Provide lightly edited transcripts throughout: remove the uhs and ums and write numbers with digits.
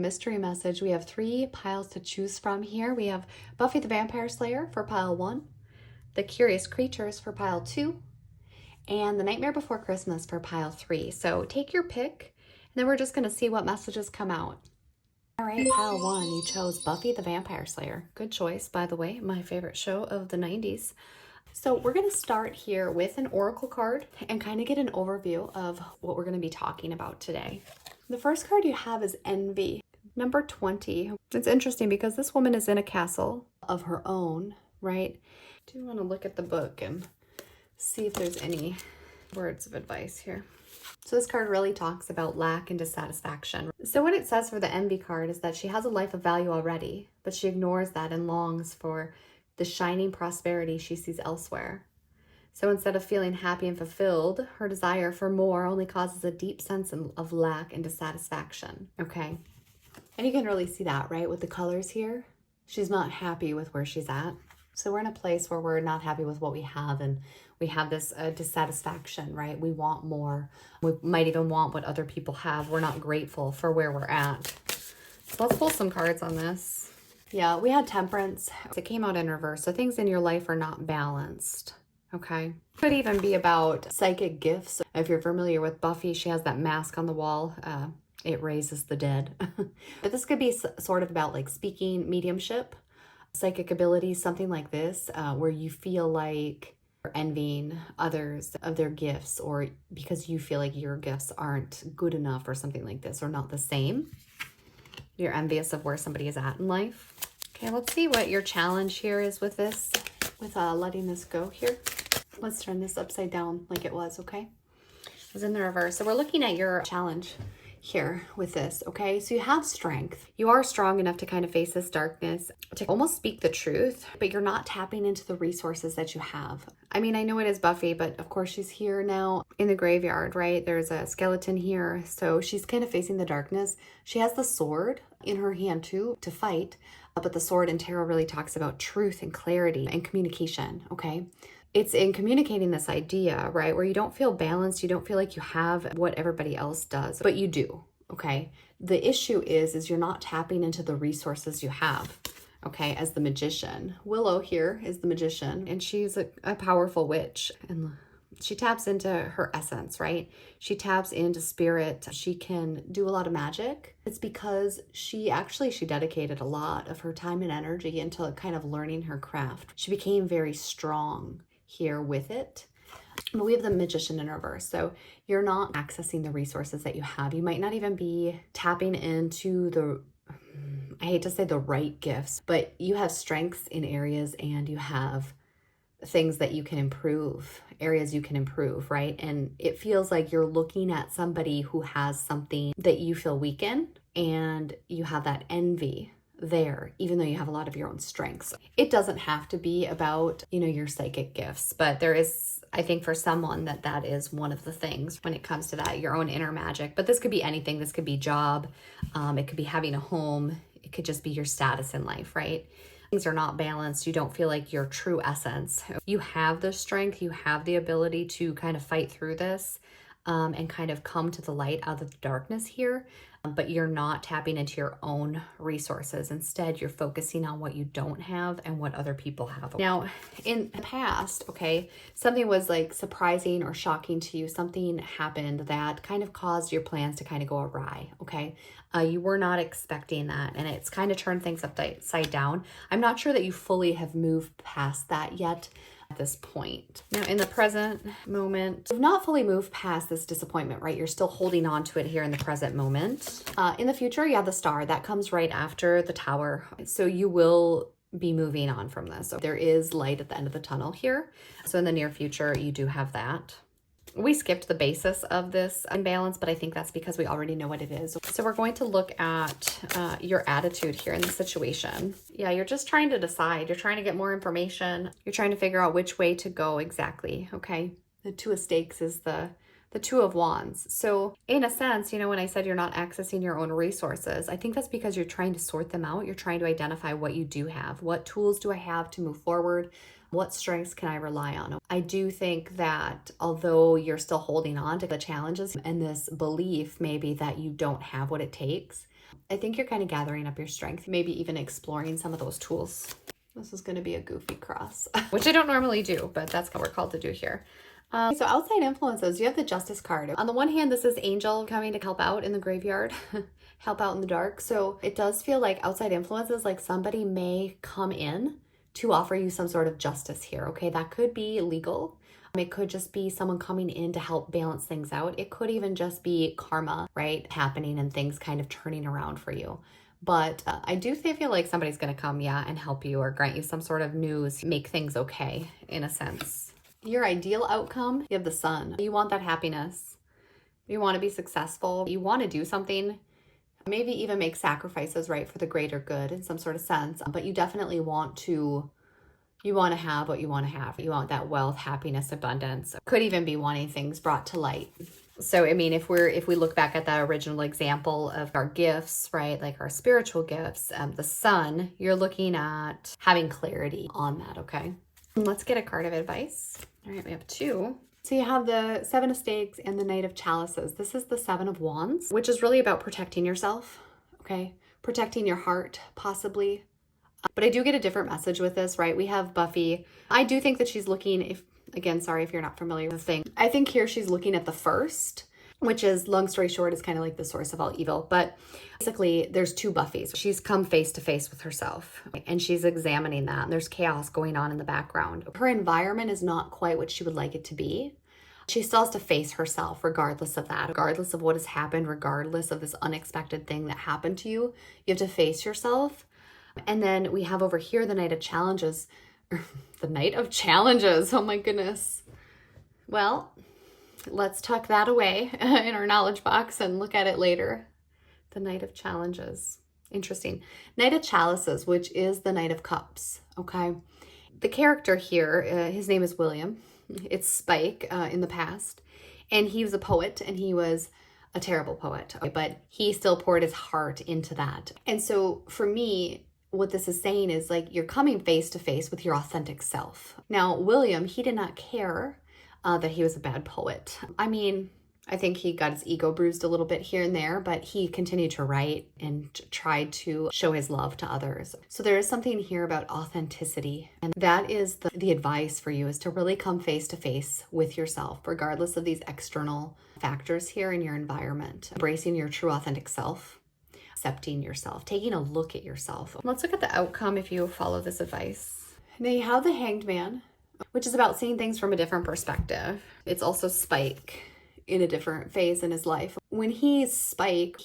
mystery message. We have 3 piles to choose from here. We have Buffy the Vampire Slayer for pile 1, The Curious Creatures for pile 2, and The Nightmare Before Christmas for pile 3. So take your pick, and then we're just going to see what messages come out. All right, pile 1, you chose Buffy the Vampire Slayer. Good choice, by the way, my favorite show of the 90s. So we're going to start here with an oracle card and kind of get an overview of what we're going to be talking about today. The first card you have is Envy, number 20. It's interesting because this woman is in a castle of her own, right? I do want to look at the book and see if there's any words of advice here. So this card really talks about lack and dissatisfaction. So what it says for the Envy card is that she has a life of value already, but she ignores that and longs for the shining prosperity she sees elsewhere. So instead of feeling happy and fulfilled, her desire for more only causes a deep sense of lack and dissatisfaction. Okay. And you can really see that, right? With the colors here, she's not happy with where she's at. So we're in a place where we're not happy with what we have, and we have this dissatisfaction, right? We want more. We might even want what other people have. We're not grateful for where we're at. So let's pull some cards on this. Yeah, we had Temperance. It came out in reverse. So things in your life are not balanced. Okay. Could even be about psychic gifts. If you're familiar with Buffy, she has that mask on the wall. It raises the dead. But this could be sort of about like speaking mediumship, psychic abilities, something like this, where you feel like you're envying others of their gifts, or because you feel like your gifts aren't good enough or something like this, or not the same. You're envious of where somebody is at in life. Okay, let's see what your challenge here is with this, with letting this go here. Let's turn this upside down like it was, okay? It was in the reverse. So we're looking at your challenge here with this, okay? So you have strength. You are strong enough to kind of face this darkness, to almost speak the truth, but you're not tapping into the resources that you have. I mean, I know it is Buffy, but of course she's here now in the graveyard, right? There's a skeleton here. So she's kind of facing the darkness. She has the sword in her hand too to fight, but the sword in tarot really talks about truth and clarity and communication, okay? It's in communicating this idea, right, where you don't feel balanced, you don't feel like you have what everybody else does, but you do, okay? The issue is you're not tapping into the resources you have, okay, as the magician. Willow here is the magician, and she's a powerful witch, and she taps into her essence, right? She taps into spirit. She can do a lot of magic. It's because she dedicated a lot of her time and energy into kind of learning her craft. She became very strong here with it. But we have the magician in reverse. So you're not accessing the resources that you have. You might not even be tapping into I hate to say the right gifts, but you have strengths in areas and you have things that you can improve, areas you can improve, right? And it feels like you're looking at somebody who has something that you feel weak in, and you have that envy there, even though you have a lot of your own strengths. It doesn't have to be about, your psychic gifts, but there is, I think for someone that is one of the things when it comes to that, your own inner magic. But this could be anything. This could be job. It could be having a home. It could just be your status in life, right? Things are not balanced. You don't feel like your true essence. You have the strength. You have the ability to kind of fight through this and kind of come to the light out of the darkness here. But you're not tapping into your own resources. Instead, you're focusing on what you don't have and what other people have. Now, in the past, okay, something was like surprising or shocking to you. Something happened that kind of caused your plans to kind of go awry, okay? You were not expecting that, and it's kind of turned things upside down. I'm not sure that you fully have moved past that yet at this point. Now, in the present moment, you've not fully moved past this disappointment, right? You're still holding on to it here in the present moment. In the future, you have the star. That comes right after the tower. So you will be moving on from this. So there is light at the end of the tunnel here. So in the near future, you do have that. We skipped the basis of this imbalance, but I think that's because we already know what it is. So we're going to look at your attitude here in the situation. Yeah, you're just trying to decide. You're trying to get more information. You're trying to figure out which way to go exactly, okay? The Two of Stakes is the Two of Wands. So in a sense, when I said you're not accessing your own resources, I think that's because you're trying to sort them out. You're trying to identify what you do have. What tools do I have to move forward? What strengths can I rely on? I do think that although you're still holding on to the challenges and this belief maybe that you don't have what it takes, I think you're kind of gathering up your strength, maybe even exploring some of those tools. This is going to be a goofy cross, which I don't normally do, but that's what we're called to do here. So outside influences, you have the Justice card. On the one hand, this is Angel coming to help out in the graveyard, help out in the dark. So it does feel like outside influences, like somebody may come in to offer you some sort of justice here. Okay, that could be legal. It could just be someone coming in to help balance things out. It could even just be karma, right, happening and things kind of turning around for you. But I do feel like somebody's going to come, yeah, and help you or grant you some sort of news, make things okay in a sense. Your ideal outcome, you have the Sun. You want that happiness. You want to be successful. You want to do something, maybe even make sacrifices, right, for the greater good in some sort of sense. But you definitely want to have what you want to have. You want that wealth, happiness, abundance. Could even be wanting things brought to light. So, I mean, if we look back at that original example of our gifts, right, like our spiritual gifts, the Sun, you're looking at having clarity on that, okay? Let's get a card of advice. All right, we have 2. So you have the 7 of Stakes and the Knight of Chalices. This is the 7 of Wands, which is really about protecting yourself, okay? Protecting your heart, possibly. But I do get a different message with this, right? We have Buffy. I do think that she's looking, again, sorry if you're not familiar with the thing. I think here she's looking at the first, which is, long story short, is kind of like the source of all evil. But basically, there's 2 Buffys. She's come face to face with herself, and she's examining that. And there's chaos going on in the background. Her environment is not quite what she would like it to be. She still has to face herself regardless of that, regardless of what has happened, regardless of this unexpected thing that happened to you. You have to face yourself. And then we have over here the Knight of Challenges. The Knight of Challenges. Oh my goodness. Well, let's tuck that away in our knowledge box and look at it later. The Knight of Challenges. Interesting. Knight of Chalices, which is the Knight of Cups. Okay. The character here, his name is William. It's Spike in the past. And he was a poet, and he was a terrible poet. But he still poured his heart into that. And so for me, what this is saying is like you're coming face to face with your authentic self. Now, William, he did not care that he was a bad poet. I mean, I think he got his ego bruised a little bit here and there, but he continued to write and tried to show his love to others. So there is something here about authenticity. And that is the advice for you, is to really come face to face with yourself, regardless of these external factors here in your environment. Embracing your true authentic self. Accepting yourself, taking a look at yourself. Let's look at the outcome if you follow this advice. Now you have the Hanged Man, which is about seeing things from a different perspective. It's also Spike in a different phase in his life. When he's Spike,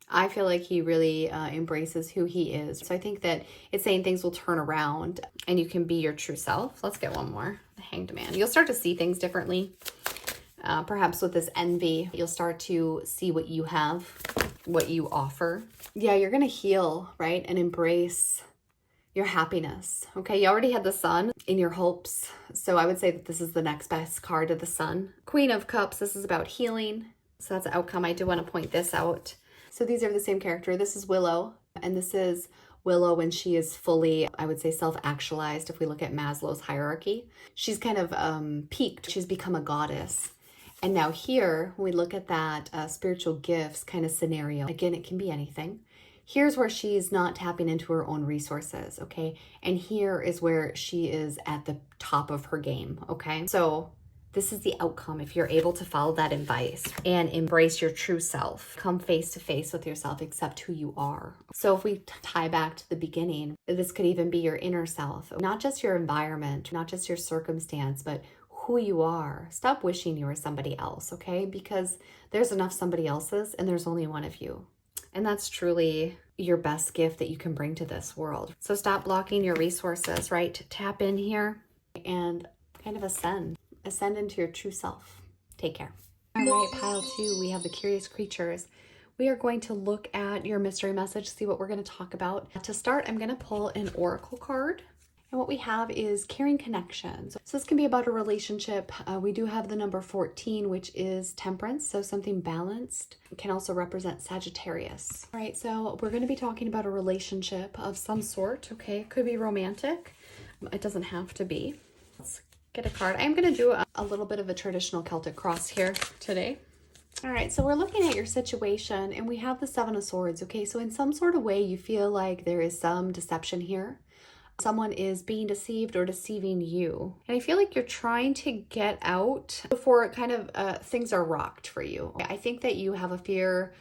I feel like he really embraces who he is. So I think that it's saying things will turn around and you can be your true self. Let's get one more. The Hanged Man. You'll start to see things differently. Perhaps with this envy, you'll start to see what you have, what you offer. Yeah, you're going to heal, right? And embrace your happiness. Okay, you already had the Sun in your hopes. So I would say that this is the next best card of the Sun. Queen of Cups, this is about healing. So that's the outcome. I do want to point this out. So these are the same character. This is Willow, and this is Willow when she is fully, I would say, self-actualized. If we look at Maslow's hierarchy, she's kind of peaked. She's become a goddess. And now here, when we look at that spiritual gifts kind of scenario, again, it can be anything. Here's where she's not tapping into her own resources, okay? And here is where she is at the top of her game, okay? So this is the outcome if you're able to follow that advice and embrace your true self. Come face to face with yourself, accept who you are. So if we tie back to the beginning, this could even be your inner self, not just your environment, not just your circumstance, but who you are. Stop wishing you were somebody else, okay? Because there's enough somebody else's and there's only one of you. And that's truly your best gift that you can bring to this world. So stop blocking your resources, right? Tap in here and kind of ascend into your true self. Take care. All right, pile 2, we have the Curious Creatures. We are going to look at your mystery message, see what we're going to talk about. To start, I'm going to pull an oracle card. And what we have is caring connections. So this can be about a relationship. We do have the number 14, which is temperance. So something balanced. It can also represent Sagittarius. All right, so we're going to be talking about a relationship of some sort. Okay, it could be romantic. It doesn't have to be. Let's get a card. I'm going to do a little bit of a traditional Celtic cross here today. All right, so we're looking at your situation and we have the Seven of Swords, okay? So in some sort of way, you feel like there is some deception here. Someone is being deceived or deceiving you. And I feel like you're trying to get out before kind of things are rocked for you. I think that you have a fear.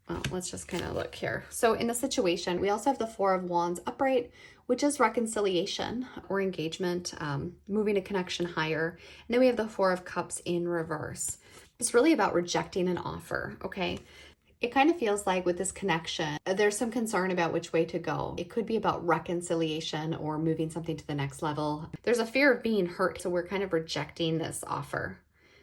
Well, let's just kind of look here. So in the situation, we also have the Four of Wands upright, which is reconciliation or engagement, moving a connection higher. And then we have the Four of Cups in reverse. It's really about rejecting an offer, okay? It kind of feels like with this connection, there's some concern about which way to go. It could be about reconciliation or moving something to the next level. There's a fear of being hurt, so we're kind of rejecting this offer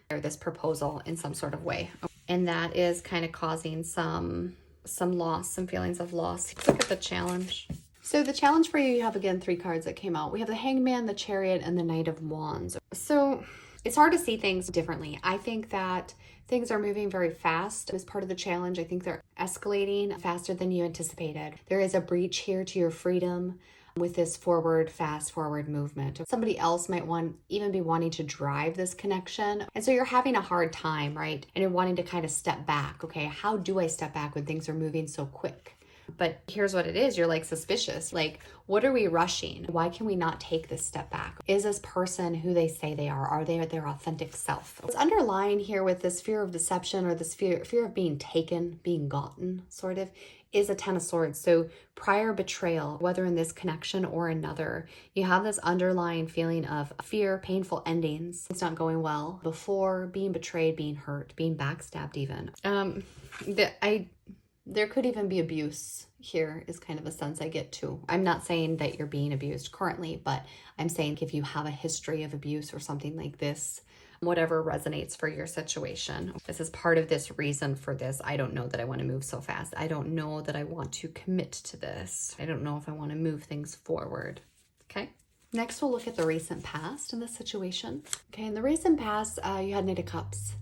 or this proposal in some sort of way. And that is kind of causing some loss, some feelings of loss. Let's look at the challenge. So the challenge for you have, again, 3 cards that came out. We have the Hangman, the Chariot, and the Knight of Wands. So it's hard to see things differently. I think that things are moving very fast as part of the challenge. I think they're escalating faster than you anticipated. There is a breach here to your freedom with this fast forward movement. Somebody else might even be wanting to drive this connection. And so you're having a hard time, right? And you're wanting to kind of step back. Okay, how do I step back when things are moving so quick? But here's what it is. You're like suspicious. Like, what are we rushing? Why can we not take this step back? Is this person who they say they are? Are they their authentic self? What's underlying here with this fear of deception or this fear of being taken, being gotten, sort of, is a Ten of Swords. So prior betrayal, whether in this connection or another, you have this underlying feeling of fear, painful endings. It's not going well before being betrayed, being hurt, being backstabbed even. There could even be abuse here is kind of a sense I get too. I'm not saying that you're being abused currently, but I'm saying if you have a history of abuse or something like this, whatever resonates for your situation. This is part of this reason for this. I don't know that I want to move so fast. I don't know that I want to commit to this. I don't know if I want to move things forward. Okay. Next, we'll look at the recent past in this situation. Okay, in the recent past, you had Knight of Cups.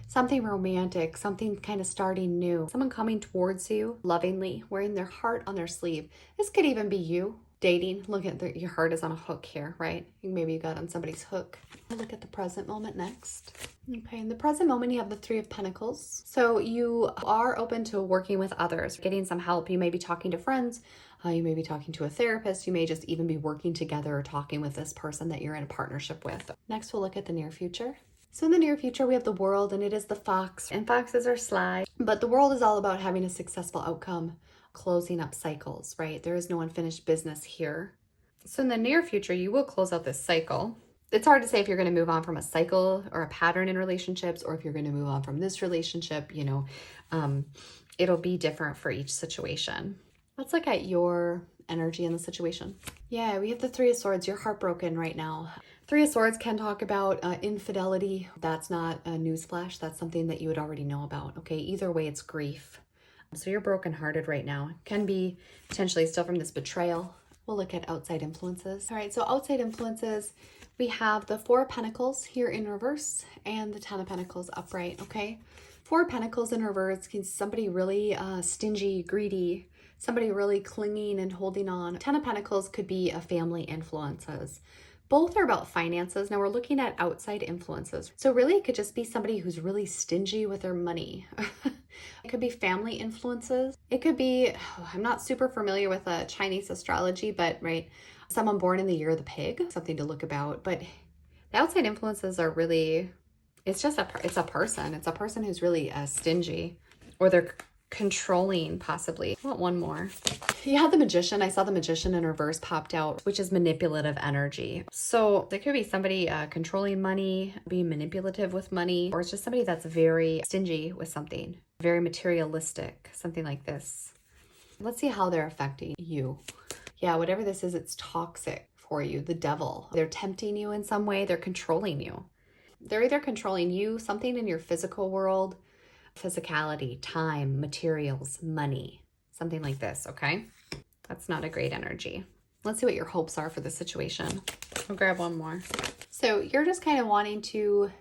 Something romantic, something kind of starting new, someone coming towards you lovingly, wearing their heart on their sleeve. This could even be you dating. Look at your heart is on a hook here, right? Maybe you got on somebody's hook. We'll look at the present moment next. Okay, in the present moment, you have the Three of Pentacles. So you are open to working with others, getting some help. You may be talking to friends. You may be talking to a therapist. You may just even be working together or talking with this person that you're in a partnership with. Next, we'll look at the near future. So in the near future, we have the World, and it is the fox, and foxes are sly. But the World is all about having a successful outcome, closing up cycles, right? There is no unfinished business here. So in the near future, you will close out this cycle. It's hard to say if you're going to move on from a cycle or a pattern in relationships, or if you're going to move on from this relationship, it'll be different for each situation. Let's look at your energy in the situation. Yeah, we have the Three of Swords. You're heartbroken right now. Three of Swords can talk about infidelity. That's not a newsflash. That's something that you would already know about. Okay, either way, it's grief. So you're brokenhearted right now. Can be potentially still from this betrayal. We'll look at outside influences. All right, so outside influences, we have the Four of Pentacles here in reverse and the Ten of Pentacles upright, okay? Four of Pentacles in reverse can somebody really stingy, greedy, somebody really clinging and holding on. Ten of Pentacles could be a family influences. Both are about finances. Now we're looking at outside influences. So really it could just be somebody who's really stingy with their money. It could be family influences. It could be, I'm not super familiar with Chinese astrology, but right, someone born in the year of the pig, something to look about. But the outside influences are really, it's a person. It's a person who's really stingy, or they're controlling possibly. I want one more. You have the Magician. I saw the Magician in reverse popped out, which is manipulative energy. So there could be somebody controlling money, being manipulative with money, or it's just somebody that's very stingy with something, very materialistic, something like this. Let's see how they're affecting you. Yeah, whatever this is, it's toxic for you. The devil. They're tempting you in some way. They're controlling you. They're either controlling you, something in your physical world, physicality, time, materials, money, something like this, okay? That's not a great energy. Let's see what your hopes are for the situation. I'll grab one more. So you're just kind of wanting to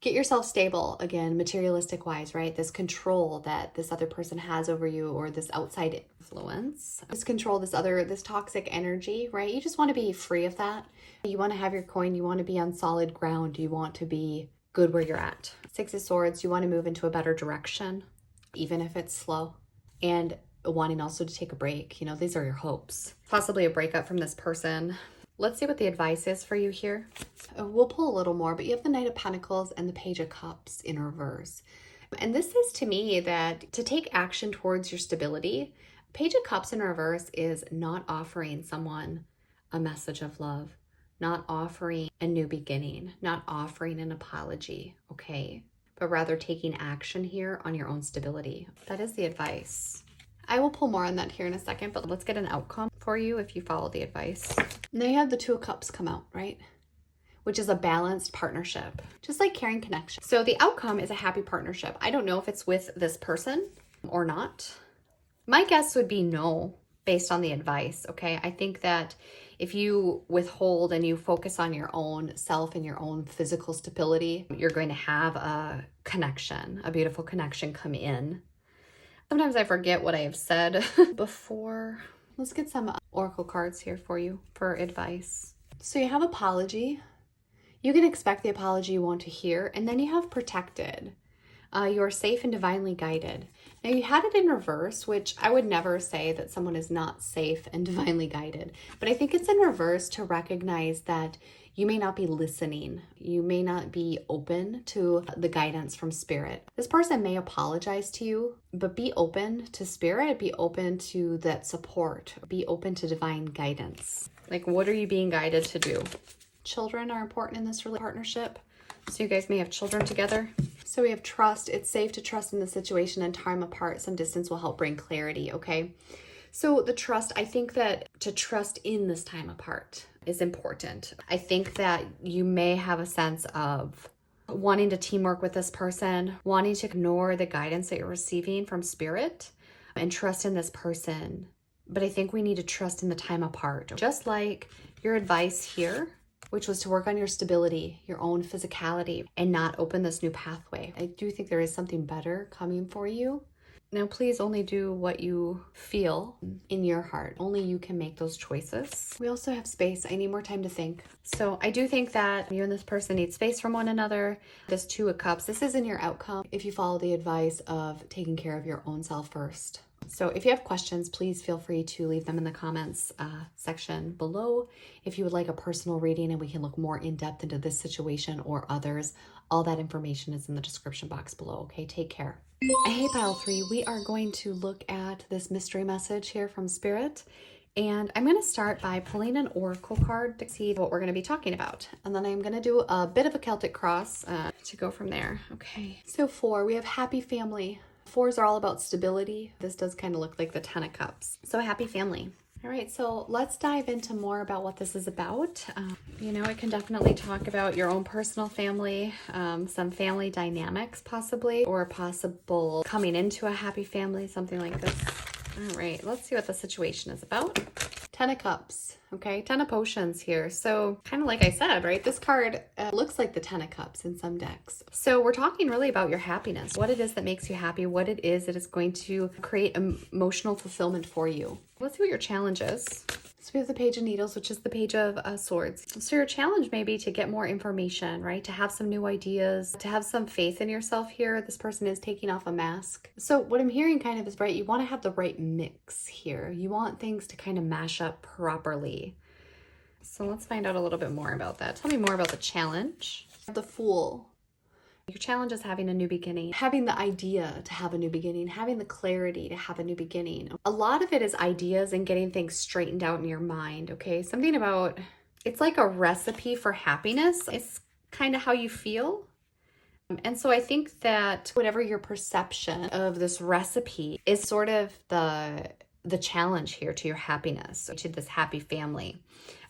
get yourself stable again, materialistic wise, right? This control that this other person has over you, or this outside influence, this control, this toxic energy, right? You just want to be free of that. You want to have your coin. You want to be on solid ground. You want to be good where you're at. Six of Swords, you want to move into a better direction, even if it's slow. And wanting also to take a break. You know, these are your hopes. Possibly a breakup from this person. Let's see what the advice is for you here. We'll pull a little more, but you have the Knight of Pentacles and the Page of Cups in reverse. And this is to me that to take action towards your stability, Page of Cups in reverse is not offering someone a message of love, not offering a new beginning, not offering an apology, okay? But rather taking action here on your own stability. That is the advice. I will pull more on that here in a second, but let's get an outcome for you if you follow the advice. Now you have the Two of Cups come out, right? Which is a balanced partnership, just like caring connection. So the outcome is a happy partnership. I don't know if it's with this person or not. My guess would be no, based on the advice, okay? I think that if you withhold and you focus on your own self and your own physical stability, you're going to have a connection, a beautiful connection come in. Sometimes I forget what I have said before. Let's get some oracle cards here for you for advice. So you have apology. You can expect the apology you want to hear. And then you have protected. You are safe and divinely guided. Now you had it in reverse, which I would never say that someone is not safe and divinely guided. But I think it's in reverse to recognize that you may not be listening. You may not be open to the guidance from spirit. This person may apologize to you, but be open to spirit, be open to that support, be open to divine guidance. Like, what are you being guided to do? Children are important in this partnership. So you guys may have children together. So we have trust. It's safe to trust in the situation, and time apart. Some distance will help bring clarity, okay? So the trust, I think that to trust in this time apart is important. I think that you may have a sense of wanting to teamwork with this person, wanting to ignore the guidance that you're receiving from spirit and trust in this person. But I think we need to trust in the time apart. Just like your advice here, which was to work on your stability, your own physicality, and not open this new pathway. I do think there is something better coming for you. Now, please only do what you feel in your heart. Only you can make those choices. We also have space. I need more time to think. So I do think that you and this person need space from one another. This Two of Cups, this isn't your outcome if you follow the advice of taking care of your own self first. So if you have questions, please feel free to leave them in the comments section below. If you would like a personal reading and we can look more in depth into this situation or others, all that information is in the description box below. Okay, take care. Hey, pile 3, we are going to look at this mystery message here from Spirit. And I'm going to start by pulling an oracle card to see what we're going to be talking about. And then I'm going to do a bit of a Celtic cross to go from there. Okay, so 4, we have happy family. 4s are all about stability. This does kind of look like the 10 of Cups. So a happy family. All right, so let's dive into more about what this is about. You know, it can definitely talk about your own personal family, some family dynamics possibly, or possible coming into a happy family, something like this. All right, let's see what the situation is about. 10 of Cups, okay? 10 of Potions here. So kind of like I said, right? This card looks like the 10 of Cups in some decks. So we're talking really about your happiness, what it is that makes you happy, what it is that is going to create emotional fulfillment for you. Let's see what your challenge is. So we have the Page of Needles, which is the Page of Swords. So your challenge may be to get more information, right? To have some new ideas, to have some faith in yourself here. This person is taking off a mask. So what I'm hearing kind of is, right, you want to have the right mix here. You want things to kind of mash up properly. So let's find out a little bit more about that. Tell me more about the challenge. The Fool. Your challenge is having a new beginning, having the idea to have a new beginning, having the clarity to have a new beginning. A lot of it is ideas and getting things straightened out in your mind, okay? Something about, it's like a recipe for happiness. It's kind of how you feel. And so I think that whatever your perception of this recipe is sort of the challenge here to your happiness, to this happy family.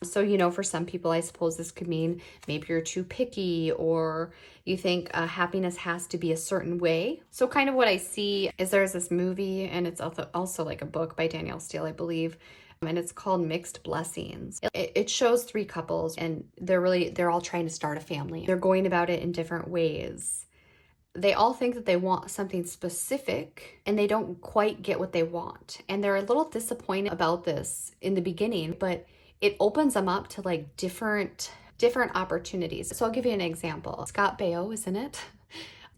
So, you know, for some people, I suppose this could mean maybe you're too picky, or you think happiness has to be a certain way. So kind of what I see is there's this movie, and it's also like a book by Danielle Steele, I believe, and it's called Mixed Blessings. It shows 3 couples, and they're all trying to start a family. They're going about it in different ways. They all think that they want something specific and they don't quite get what they want. And they're a little disappointed about this in the beginning, but it opens them up to like different different opportunities. So I'll give you an example. Scott Baio is in it.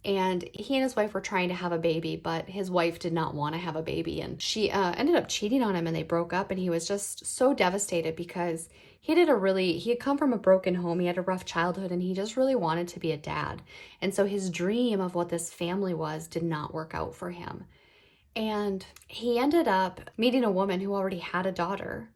And he and his wife were trying to have a baby, but his wife did not want to have a baby. And she ended up cheating on him, and they broke up. And he was just so devastated because he had come from a broken home. He had a rough childhood, and he just really wanted to be a dad. And so his dream of what this family was did not work out for him. And he ended up meeting a woman who already had a daughter.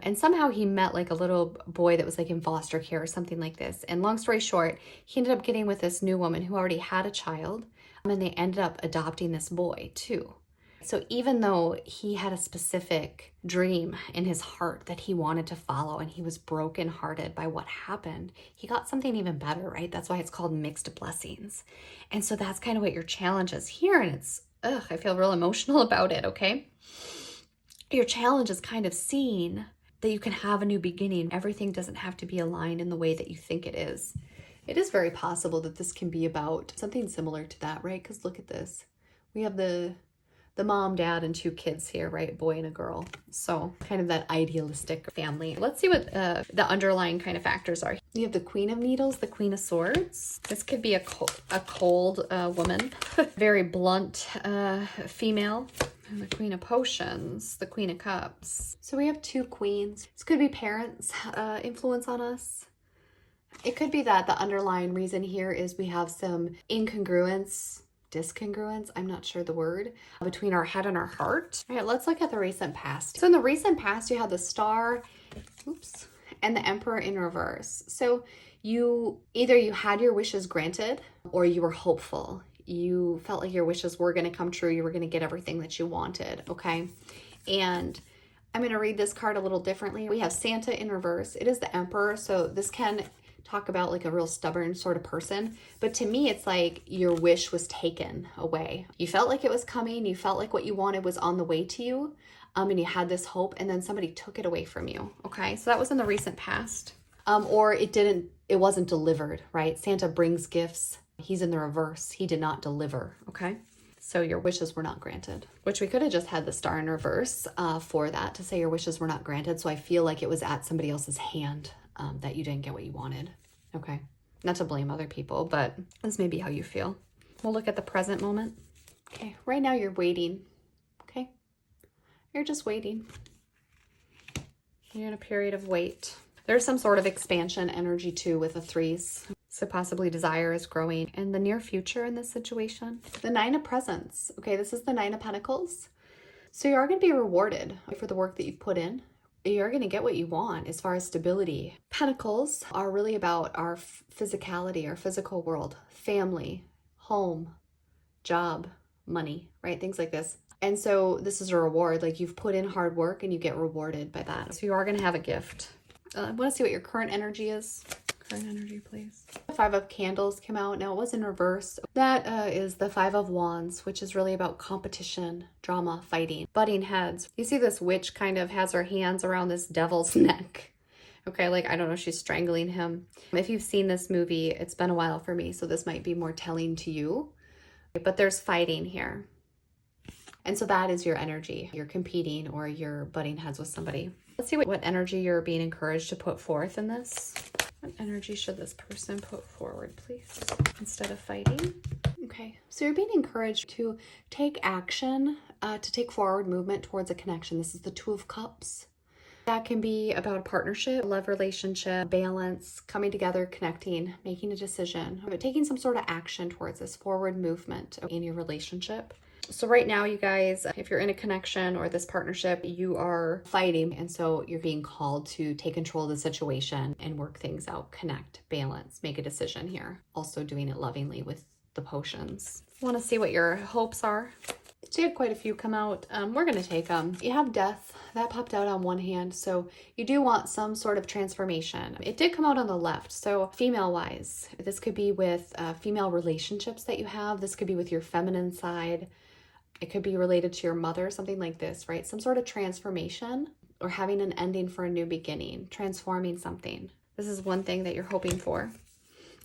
And somehow he met like a little boy that was like in foster care or something like this. And long story short, he ended up getting with this new woman who already had a child. And they ended up adopting this boy too. So even though he had a specific dream in his heart that he wanted to follow, and he was brokenhearted by what happened, he got something even better, right? That's why it's called mixed blessings. And so that's kind of what your challenge is here. And it's, I feel real emotional about it, okay? Your challenge is kind of seeing that you can have a new beginning. Everything doesn't have to be aligned in the way that you think it is. It is very possible that this can be about something similar to that, right? Because look at this. We have the mom, dad, and 2 kids here, right? Boy and a girl. So kind of that idealistic family. Let's see what the underlying kind of factors are. You have the Queen of Needles, the Queen of Swords. This could be a cold woman, very blunt female. And the Queen of Potions, the Queen of Cups. So we have 2 queens. This could be parents' influence on us. It could be that the underlying reason here is we have some discongruence, I'm not sure the word, between our head and our heart. All right, let's look at the recent past. So in the recent past, you had the Star, and the Emperor in reverse. So you had your wishes granted, or you were hopeful. You felt like your wishes were going to come true. You were going to get everything that you wanted, okay? And I'm going to read this card a little differently. We have Santa in reverse. It is the Emperor, so this can talk about like a real stubborn sort of person. But to me, it's like your wish was taken away. You felt like it was coming. You felt like what you wanted was on the way to you, and you had this hope, and then somebody took it away from you, okay? So that was in the recent past. Or it wasn't delivered, right? Santa brings gifts. He's in the reverse. He did not deliver, okay? So your wishes were not granted, which we could have just had the Star in reverse for that, to say your wishes were not granted. So I feel like it was at somebody else's hand that you didn't get what you wanted, okay? Not to blame other people, but this may be how you feel. We'll look at the present moment. Okay, right now you're waiting, okay? You're just waiting. You're in a period of wait. There's some sort of expansion energy too with the 3s. So possibly desire is growing in the near future in this situation. The 9 of Presents. Okay, this is the 9 of Pentacles. So you are going to be rewarded for the work that you've put in. You're going to get what you want as far as stability. Pentacles are really about our physicality, our physical world, family, home, job, money, right? Things like this. And so this is a reward. Like you've put in hard work and you get rewarded by that. So you are going to have a gift. I want to see what your current energy is. Current energy, please. 5 of Candles came out. Now it was in reverse. That is the 5 of Wands, which is really about competition, drama, fighting, butting heads. You see this witch kind of has her hands around this devil's neck. Okay, like I don't know, she's strangling him. If you've seen this movie, it's been a while for me, so this might be more telling to you. But there's fighting here. And so that is your energy. You're competing or you're butting heads with somebody. Let's see what energy you're being encouraged to put forth in this. What energy should this person put forward, please, instead of fighting? Okay, so you're being encouraged to take action, to take forward movement towards a connection. This is the 2 of Cups. That can be about a partnership, love relationship, balance, coming together, connecting, making a decision, but taking some sort of action towards this forward movement in your relationship. So right now, you guys, if you're in a connection or this partnership, you are fighting. And so you're being called to take control of the situation and work things out, connect, balance, make a decision here. Also doing it lovingly with the potions. Want to see what your hopes are? So you had quite a few come out. We're going to take them. You have Death. That popped out on one hand. So you do want some sort of transformation. It did come out on the left. So female-wise, this could be with female relationships that you have. This could be with your feminine side. It could be related to your mother, something like this, right? Some sort of transformation or having an ending for a new beginning, transforming something. This is one thing that you're hoping for.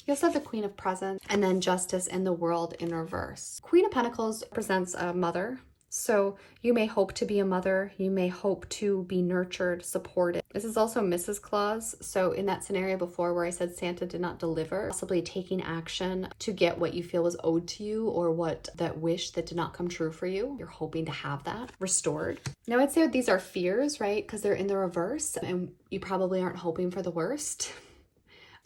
You also have the Queen of Presents and then Justice in the World in reverse. Queen of Pentacles represents a mother, So you may hope to be a mother, you may hope to be nurtured, supported. This is also Mrs. Claus. So in that scenario before where I said Santa did not deliver, possibly taking action to get what you feel was owed to you or what that wish that did not come true for you. You're hoping to have that restored. Now I'd say these are fears, right? Because they're in the reverse and you probably aren't hoping for the worst.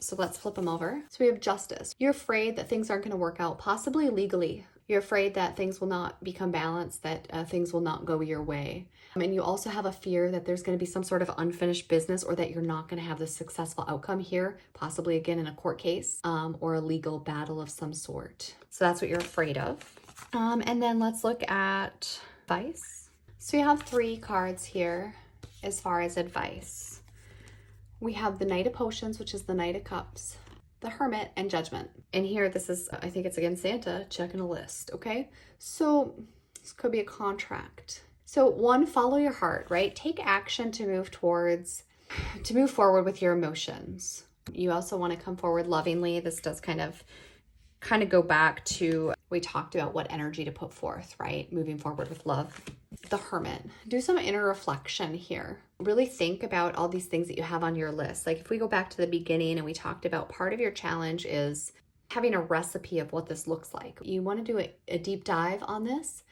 So let's flip them over. So we have justice. You're afraid that things aren't going to work out, possibly legally. You're afraid that things will not become balanced, that things will not go your way. And you also have a fear that there's going to be some sort of unfinished business or that you're not going to have the successful outcome here, possibly again in a court case or a legal battle of some sort. So that's what you're afraid of. And then let's look at advice. So you have 3 cards here as far as advice. We have the Knight of Potions, which is the Knight of Cups, the Hermit, and Judgment. And here, this is, I think it's again Santa checking a list, okay? So this could be a contract. So 1, follow your heart, right? Take action to move forward with your emotions. You also want to come forward lovingly. This does kind of go back to, we talked about what energy to put forth, right? Moving forward with love. The Hermit, do some inner reflection here. Really think about all these things that you have on your list. Like if we go back to the beginning and we talked about part of your challenge is having a recipe of what this looks like. You want to do a deep dive on this,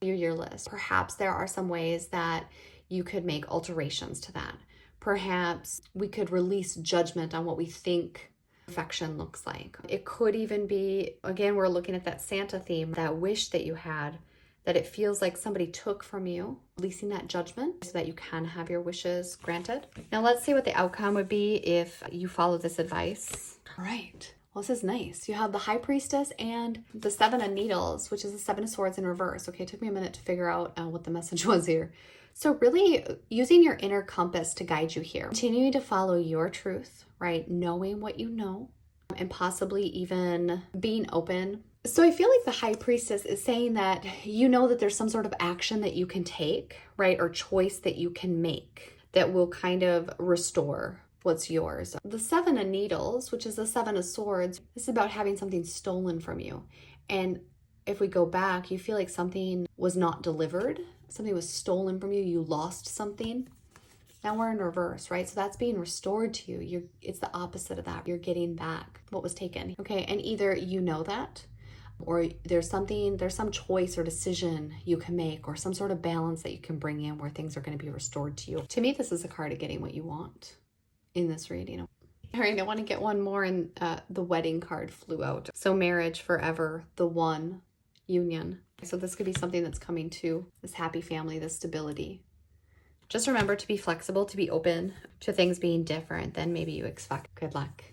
your list. Perhaps there are some ways that you could make alterations to that. Perhaps we could release judgment on what we think perfection looks like. It could even be, again, we're looking at that Santa theme, that wish that you had, that it feels like somebody took from you, releasing that judgment so that you can have your wishes granted. Now let's see what the outcome would be if you follow this advice. All right. Well, this is nice. You have the High Priestess and the 7 of Needles, which is the 7 of Swords in reverse. Okay, it took me a minute to figure out what the message was here. So really using your inner compass to guide you here. Continuing to follow your truth, right? Knowing what you know and possibly even being open. So I feel like the High Priestess is saying that you know that there's some sort of action that you can take, right? Or choice that you can make that will kind of restore what's yours. The 7 of Needles, which is the 7 of Swords, this is about having something stolen from you. And if we go back, you feel like something was not delivered. Something was stolen from you. You lost something. Now we're in reverse, right? So that's being restored to you. It's the opposite of that. You're getting back what was taken. Okay, and either you know that, or there's some choice or decision you can make, or some sort of balance that you can bring in where things are going to be restored to you. To me, this is a card of getting what you want in this reading. All right, I want to get one more, and the wedding card flew out. So marriage, forever, the one, union. So this could be something that's coming to this happy family, this stability. Just remember to be flexible, to be open to things being different than maybe you expect. Good luck.